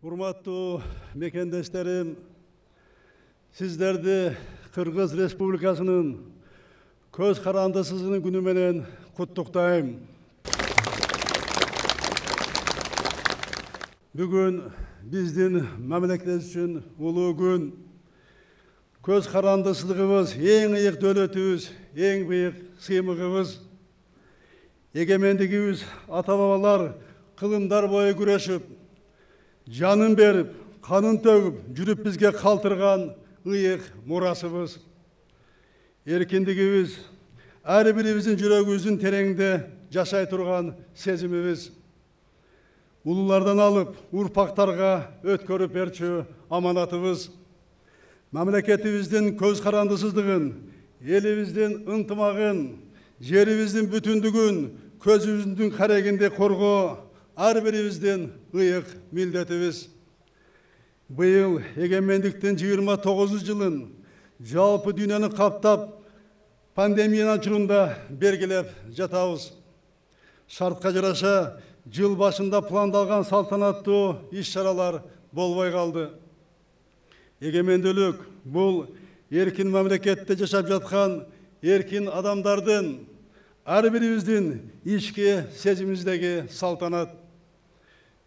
Урматтуу мекендештерим, сиздерди Кыргыз Республикасынын көз карандысызынын күнү менен куттуктайм. Бүгүн биздин мамлекет үчүн улуу күн. Көз карандысыздыгыбыз эң ыйык дөлөтүбүз, эң бийик сыймыгыбыз. Эгемендигибиз ата-бабалар кылымдар бою күрөшүп, жанын берип, канын төгүп, жүрүп бизге калтырган ыйык мурасыбыз. Эркиндигибиз ар бирибиздин жүрөгүбүздүн тереңинде жашай турган сезимибиз. Улуулардан алып, урпактарга өткөрүп берчү аманатыбыз. Мамлекетибиздин көз карандысыздыгын, элибиздин ынтымагын, жерибиздин бүтүндүгүн көзүбүздүн карегинде коргоо ар бирибиздин ыйык милдетибиз. Быйыл эгемендиктин 29 жылын жалпы дүйнөнү каптап пандемиянын учурунда бергилеп жатабыз. Шартка жараша жыл башында пландалган салтанаттуу иш-чаралар болбой калды. Эгемендүүлүк бул эркин мамлекетте жашап жаткан эркин адамдардын, ар бирибиздин ички сезимибиздеги салтанат.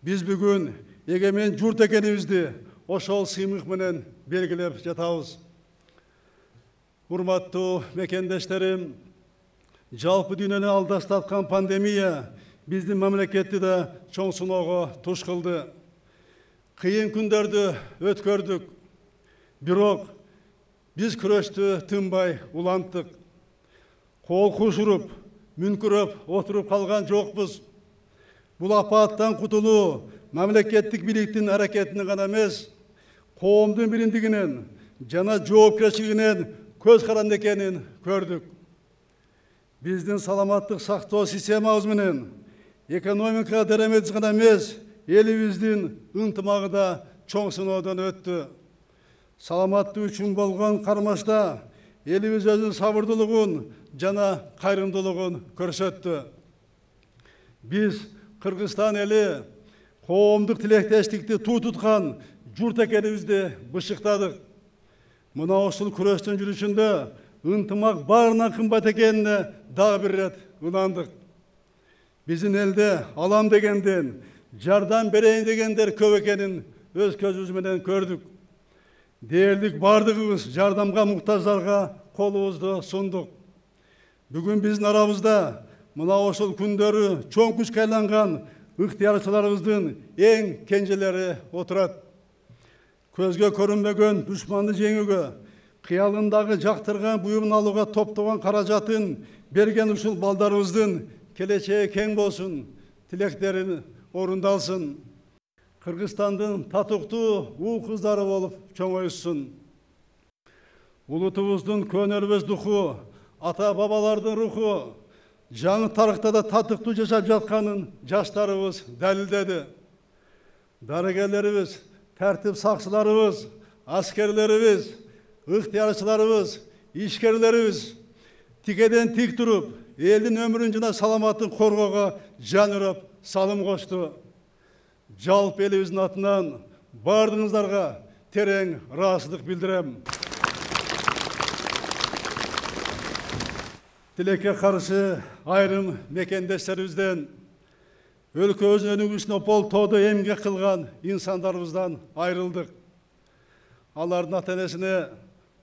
Биз бүгүн эгемен журт экенибизди ошол сыймык менен белгилеп жатабыз. Урматтуу мекендештерим, жалпы дүйнөнү алдастаткан пандемия биздин мамлекетти да чоң сыноого туш кылды. Кыйын күндөрдү өткөрдүк, бирок биз күрөштү тынбай уланттык. Кол кушуруп, мүнкүрөп отуруп калган жокпуз. Бул апаттан кутулуу мамлекеттик бийликтин аракетинен гана эмес, коомдун биримдигинен жана жоопкерчилигинен көз каранды экенин көрдүк. Биздин саламаттык сактоо системабыз менен экономика дарамедибиз гана эмес, элибиздин ынтымагы да чоң сыноодон өттү. Саламаттык үчүн болгон кармашта элибиз өзүнүн сабырдуулугун жана кайрымдуулугун көрсөттү. Биз Кыргызстан эли коомдук тилектештикти туу туткан журт экенибизди бышыктадык. Мына ушул күрөштүн жүрүшүндө ынтымак баарынан кымбат экенине дагы бир ирет ынандык. Биздин элде алам дегенден, жардам берейин дегендер көп экенин өз көзүбүз менен көрдүк. Дээрлик бардыгыбыз жардамга муктаждарга колубузду сундук. Бүгүн биздин арабызда мына ошол күндөрү чоң күчкө айланган ыктыярчыларыбыздын эң кенжелери отурат. Көзгө көрүнбөгөн душманды жеңүүгө, кыялындагы жактырган буюмун алууга топтогон каражатын берген ушул балдарыбыздын келечеги кең болсун, тилектерин орундалсын. Кыргызстандын татыктуу уу кыздары болуп чоңоюшсун. Улутубуздун көнөрбөс духу, ата-бабалардын руху жаңы тарыхта да татыктуу жашап жатканын жаштарыбыз далилдеди. Дарыгерлерибиз, тартип сакчыларыбыз, аскерлерибиз, ыктыярчыларыбыз, ишкерлерибиз тикеден тик туруп, элдин өмүрүн жана саламатын коргоого жан үрөп салым кошту. Жалпы элибиздин атынан бардыгыңыздарга терең ыраазычылык билдирем. Тилекке каршы айрым мекендештерибизден, өлкөбүздүн өнүгүүсүнө опол тоодо эмгек кылган инсандарыбыздан айрылдык. Алардын ата-энесине,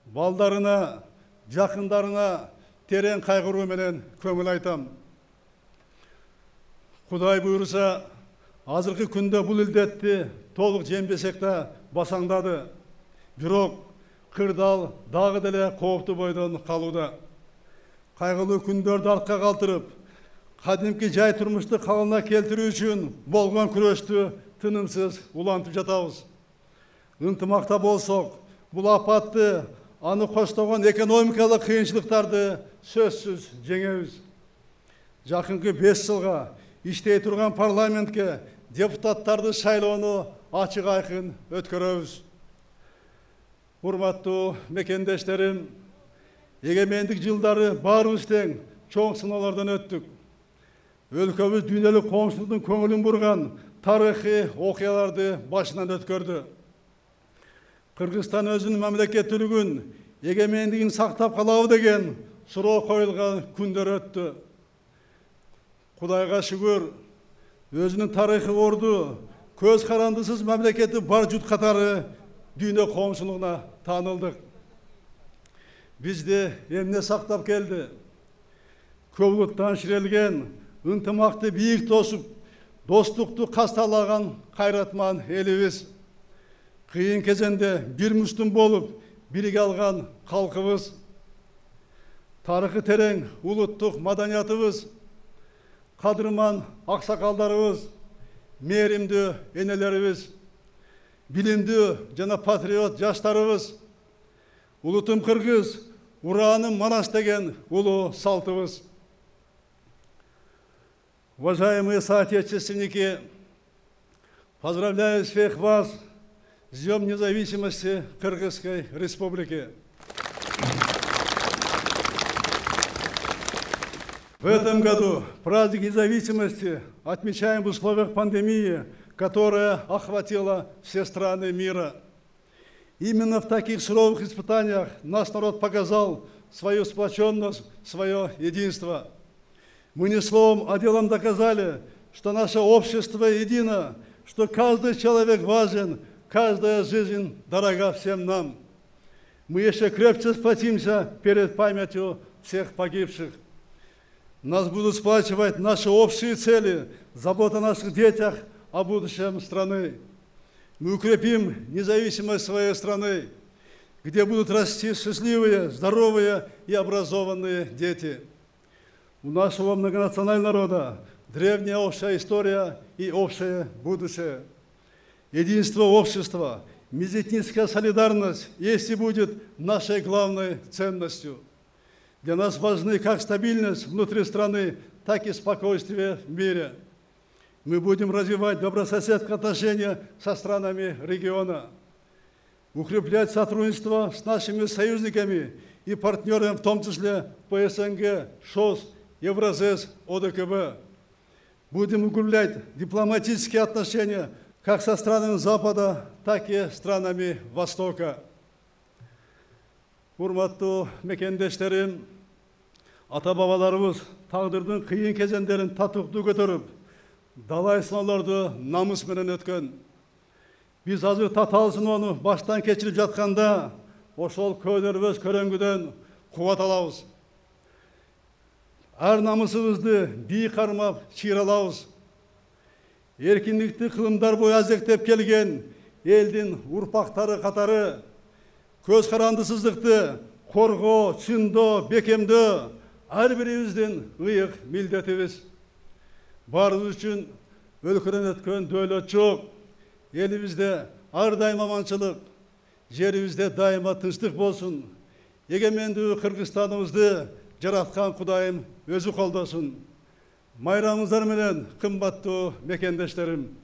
балдарына, жакындарына терең кайгыруу менен көңүл айтам. Кудай буйруса, азыркы күндө бул илдетти толук жеңбесек да басаңдады. Бирок кырдаал дагы деле кооптуу бойдон калууда. Кайгылуу күндөрдү артка калтырып, кадимки жай турмушту калыбына келтирүү үчүн болгон күрөштү тынымсыз улантып жатабыз. Ынтымакта болсок, бул апатты, аны коштогон экономикалык кыйынчылыктарды сөзсүз жеңебиз. Жакынкы 5 жылга иштей турган парламентке депутаттарды шайлоону ачык айкын өткөрөбүз. Урматтуу мекендештерим, эгемендик жылдары баарыбыз тең чоң сыноолордон өттүк. Өлкөбүз дүйнөлүк коомчулуктун көңүлүн бурган тарихи окуяларды башынан өткөрдү. Кыргызстан өзүнүн мамлекеттүүлүгүн, эгемендигин сактап калабы деген суроо коюлган күндөр өттү. Кудайга шүгүр, өзүнүн тарыхы орду, көз карандысыз мамлекети бар жут катары дүйнө коомчулугуна таанылдык. Бизди эмне сактап келди? Көбүлүктөн ширелген, ынтымакты бийик тосуп, достукту касталаган кайратман элибиз. Кыйын кезенде бир мүстүм болуп, бириге алган калкыбыз. Тарыхы терең улуттук маданиятыбыз, кадырман аксакалдарыбыз, мээримдүү энелерибиз, билимдүү жана патриот жаштарыбыз, улутум кыргыз, урааным манас деген улуу салтыбыз. Уважаемые соотечественники, поздравляю всех вас с Днем независимости Кыргызской Республики. В этом году праздник независимости отмечаем в условиях пандемии, которая охватила все страны мира. Именно в таких суровых испытаниях наш народ показал свою сплоченность, свое единство. Мы не словом, а делом доказали, что наше общество едино, что каждый человек важен, каждая жизнь дорога всем нам. Мы еще крепче сплотимся перед памятью всех погибших. Нас будут сплачивать наши общие цели, забота о наших детях, о будущем страны. Мы укрепим независимость своей страны, где будут расти счастливые, здоровые и образованные дети. У нашего многонационального народа древняя общая история и общее будущее. Единство общества, межэтническая солидарность есть и будет нашей главной ценностью. Для нас важны как стабильность внутри страны, так и спокойствие в мире. Мы будем развивать добрососедские отношения со странами региона, укреплять сотрудничество с нашими союзниками и партнерами, в том числе по СНГ, ШОС, Евразес, ОДКБ. Будем укреплять дипломатические отношения как со странами Запада, так и странами Востока. Урматтуу мекендештерим, ата-бабаларыбыз тагдырдын кыйын кезендерин татыктуу көтөрүп, далай сыноолорду намыс менен өткөн. Биз азыр татаал сыноону баштан кечирип жатканда, ошол көөлөрүбүз көрөңгүдөн кубат алабыз. Ар намысыбызды бийик кармап чыйралабыз. Эркиндикти кылымдар бою азектеп келген элдин урпактары катары көз карандысыздыкты коргоо, чындоо, бекемдөө ар бирибиздин ыйык милдетибиз. Баарыбыз үчүн өлкөдөн өткөн дөөлөт жок. Элибизде ар дайым аманчылык, жерибизде дайыма тынчтык болсун. Эгемендүү Кыргызстаныбызды жараткан Кудайым өзү колдосун. Майрамыңыздар менен, кымбаттуу мекендештерим.